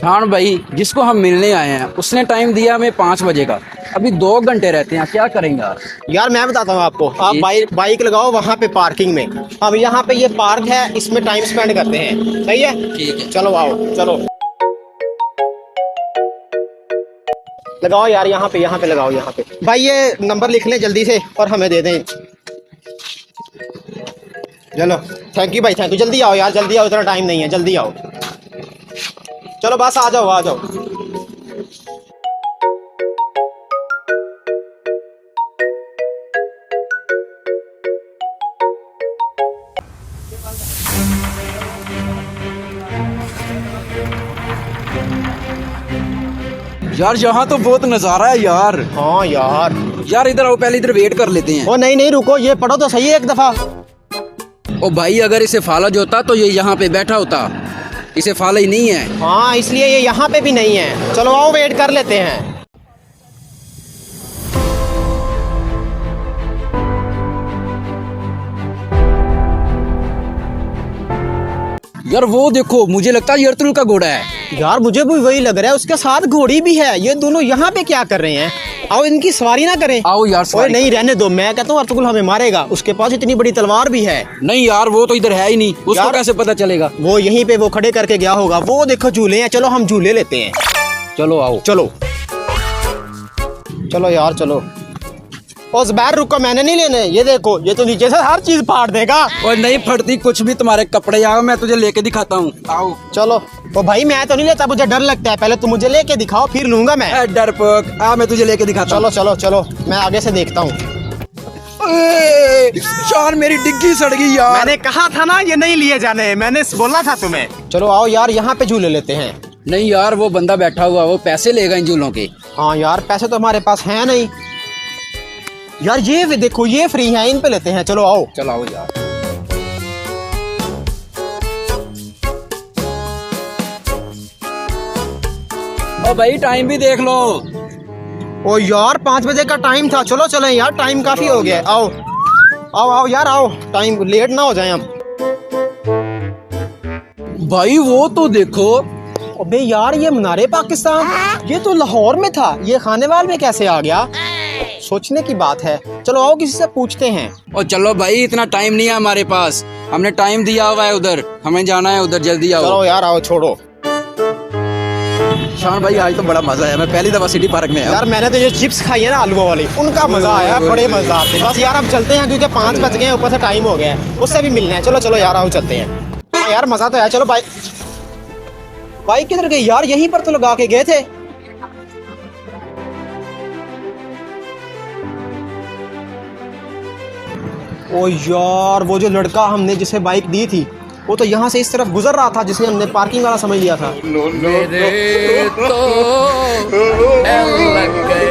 शान भाई, जिसको हम मिलने आए हैं उसने टाइम दिया हमें 5 बजे का, अभी 2 घंटे रहते हैं, क्या करेंगे यार? यार मैं बताता हूँ आपको, आप बाइक लगाओ वहाँ पे पार्किंग में। अब यहाँ पे ये पार्क है, इसमें टाइम स्पेंड करते हैं, सही है? ठीक है, चलो आओ, चलो लगाओ यार, यहाँ पे लगाओ, यहाँ पे। भाई ये नंबर लिख लें जल्दी से और हमें दे दें। चलो थैंक यू भाई, थैंक यू। जल्दी आओ यार, जल्दी आओ, इतना टाइम नहीं है, जल्दी आओ। चलो बस आ जाओ, आ जाओ। यार यहाँ तो बहुत नज़ारा है यार। हाँ यार। यार इधर आओ, पहले इधर वेट कर लेते हैं। ओ नहीं नहीं रुको, ये पढ़ो तो सही है एक दफा। ओ भाई, अगर इसे फालज होता तो ये यहाँ पे बैठा होता, इसे फाला ही नहीं है। हाँ इसलिए ये यहाँ पे भी नहीं है। चलो आओ वेट कर लेते हैं। यार वो देखो, मुझे लगता है यरतुल का घोड़ा है। यार मुझे भी वही लग रहा है, उसके साथ घोड़ी भी है। ये दोनों यहाँ पे क्या कर रहे हैं? आओ इनकी सवारी ना करें। आओ यार ओए नहीं रहने दो, मैं कहता हूँ अर्तुगरुल हमें मारेगा, उसके पास इतनी बड़ी तलवार भी है। नहीं यार, वो तो इधर है ही नहीं, उसको कैसे पता चलेगा? वो यहीं पे वो खड़े करके गया होगा। वो देखो झूले हैं, चलो हम झूले लेते हैं। चलो आओ। चलो चलो यार चलो। ओ ज़ुबैर रुको, मैंने नहीं लेने। ये देखो, ये तो नीचे से हर चीज फाड़ देगा। और नहीं फटती कुछ भी, तुम्हारे कपड़े आओ, मैं तुझे लेके दिखाता हूँ। आओ। चलो। ओ भाई मैं तो नहीं लेता, मुझे डर लगता है। पहले तुम मुझे लेके दिखाओ, फिर लूंगा मैं। डरपोक, आ मैं तुझे लेके दिखाता हूँ। चलो चलो चलो, मैं आगे से देखता हूँ। शान मेरी डिग्गी सड़ गई यार। मैंने कहा था ना ये नहीं लिए जाने, मैंने बोला था तुम्हें। चलो आओ यार, यहाँ पे झूले लेते हैं। नहीं यार, वो बंदा बैठा हुआ, वो पैसे लेगा इन झूलों के। हाँ यार, पैसे तो हमारे पास हैं नहीं। यार ये देखो, ये फ्री है, इन पे लेते हैं। चलो आओ। चलो आओ यार। ओ भाई टाइम भी देख लो। ओ यार 5 बजे का टाइम था। चलो चले यार, टाइम काफी हो गया। आओ आओ आओ यार आओ, टाइम लेट ना हो जाए हम। भाई वो तो देखो। अबे यार, ये मीनारे पाकिस्तान, ये तो लाहौर में था, ये खानेवाल में कैसे आ गया? सोचने की बात है। चलो आओ किसी से पूछते हैं। और चलो भाई, इतना टाइम नहीं है हमारे पास, हमने टाइम दिया हुआ है उधर, हमें जाना है उधर, जल्दी आओ। चलो यार आओ, छोड़ो। शान भाई आज तो बड़ा मजा आया, मैं पहली दफा सिटी पार्क में आया। यार मैंने तो ये चिप्स खाई है ना आलू वाली, उनका मजा आया, बड़े मजा आते। बस यार अब चलते हैं, क्योंकि 5 बज गए, ऊपर से टाइम हो गया है, उससे भी मिलना है। चलो चलो यार आओ, चलते हैं। हाँ यार मजा तो आया। चलो बाइक किधर गई यार? यहीं पर तो लगा के गए थे। ओ यार, वो जो लड़का हमने जिसे बाइक दी थी, वो तो यहाँ से इस तरफ गुजर रहा था, जिसे हमने पार्किंग वाला समझ लिया था। मेरे तो लग गए